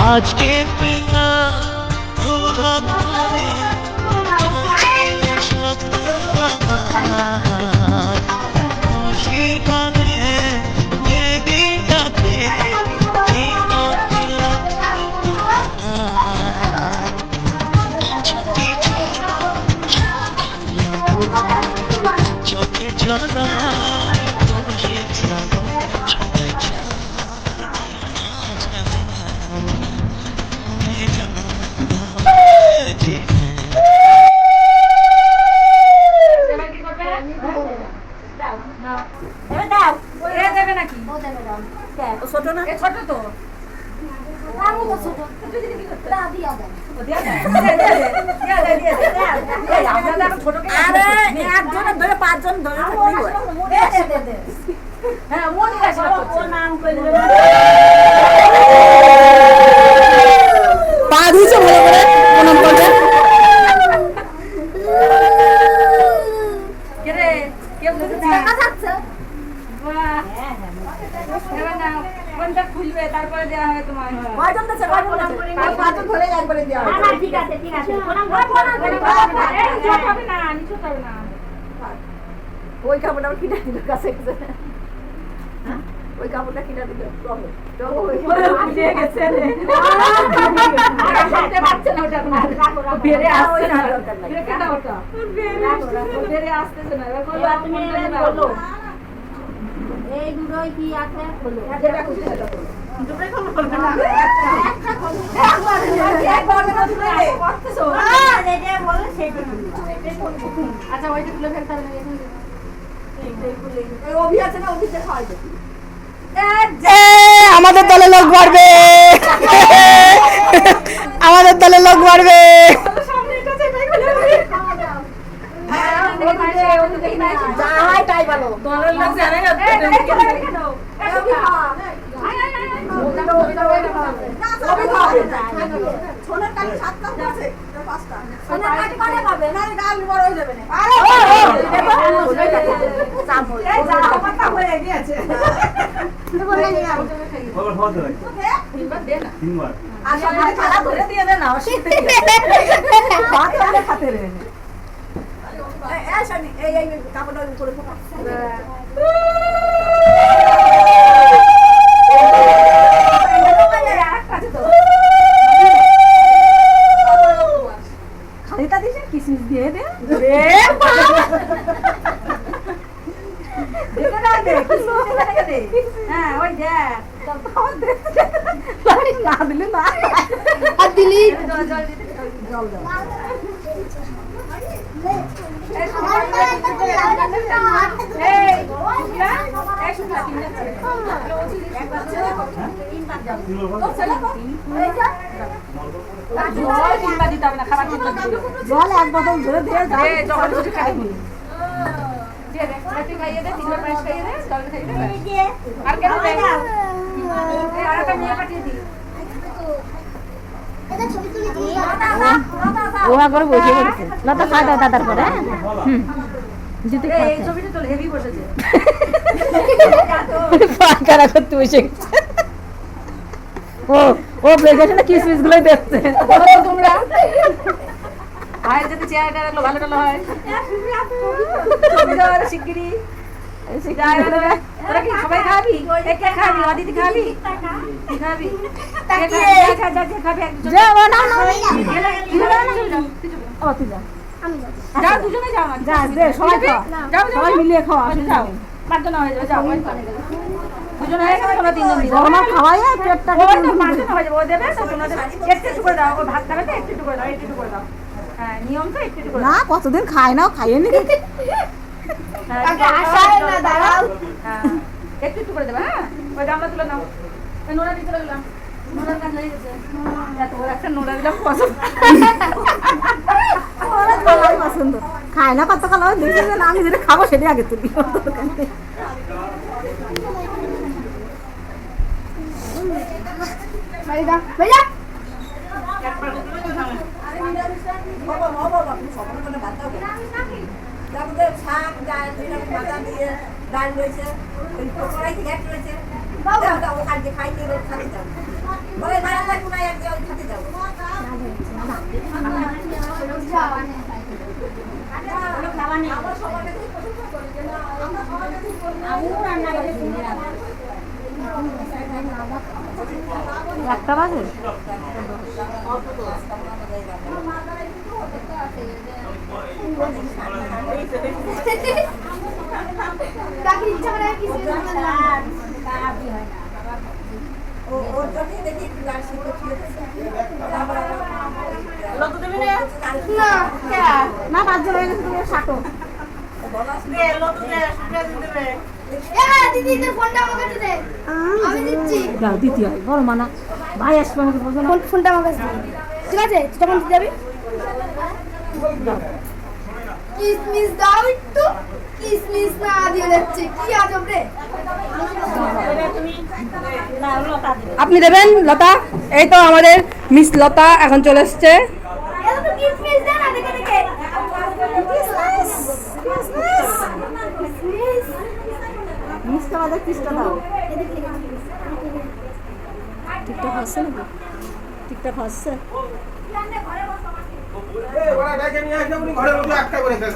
আজকে পেলা ধোয়া করে খুশি কানে জেগে ডাকে চোখে জলা বসে যাব পা ধুইছো ভালো করে প্রণাম করবে। খুলবে তারপরে দেওয়া হবে তোমার ঠিক আছে ঠিক আছে ওই কাপড়টা আমার কিনা দিল কাছে ওই কাপড়টা কিনা দিল এই দুটোই কি আছে আচ্ছা ওইটা তুলে ফেলতে হবে আমাদের দলে লোক বাড়বে আমাদের দলে লোক বাড়বে কিসমিস দিয়ে দে হ্যাঁ ওই দেখ না দিলে না আর দিলি জল দাও জল এক বোতল ধরে দিয়ে খাইবি খাইয়ে দে তিনবার পায়েস খাইয়ে দে জল খাইয়ে দে আর কেন দে আর একটা মেয়ে পাঠিয়ে দি ওয়া করে বসে পড়েছে লতা খাই দাও দাদার করে জিতে এই ছবিটা তো হেভি বসেছে ফাঁকা করতে বসে ও ও প্রেজেন্টেশনে কিসমিস গুলো দেখছে তোমরা আয় যদি চেয়ারটা রাখলো ভালো ভালো হয় ছবিটা শিগগিরই তোরা কি সবাই খাবি কে খাবি অদিতি খাবি খাবি যাও দুজনে যাও সবাই মিলিয়ে খাওয়া যাও পাঁচজন হয়ে যাবে যাও দুজনে হয়ে গেলে তোমরা তিনজন দিও খাওয়াই পেটটা পাঁচজন হয়ে যাবে ও দেবে একটু একটু করে দাও ও ভাত খাবে তো একটু একটু করে দাও একটু একটু করে দাও হ্যাঁ নিয়ম তো একটু একটু করে না কতদিন খায় না খাইয়ে নি একটু একটু করে দেবে হ্যাঁ ওই গামলা তুলে নাও নোড়া দিতে লাগলাম নোড়ার কাজ হয়ে গেছে এত বড় একটা নোড়া দিলাম পছন্দ খায় না কত কালো দেখে আমি যেটা খাবো সেটাই আগে তুলি শাক ডাল মাথা দিয়ে ডাল রয়েছে খাইতে খাইতে একটা বাজে না 5 জন হয়ে গেছে তুমি 60 দাও দিতে হয় বড় মানা ভাই আসবে আমাকে বলবো না ফোনটা আমার কাছে দে। ঠিক আছে তুই তখন দিতে যাবি কিসমিস দাও একটু কিসমিস না দিয়ে যাচ্ছে কি আজব রে আপনি দেবেন লতা? এই তো আমাদের মিস লতা এখন চলে এসছে। এটা তো কিসমিস দে না দেখে দেখে মিষ্টা বাদে কিসটা দাও ঠিকঠাক হচ্ছে নাকি ঠিকঠাক হচ্ছে ওরা দেখে নিয়ে আসলে উনি ঘরের মধ্যে একটা করে দেয়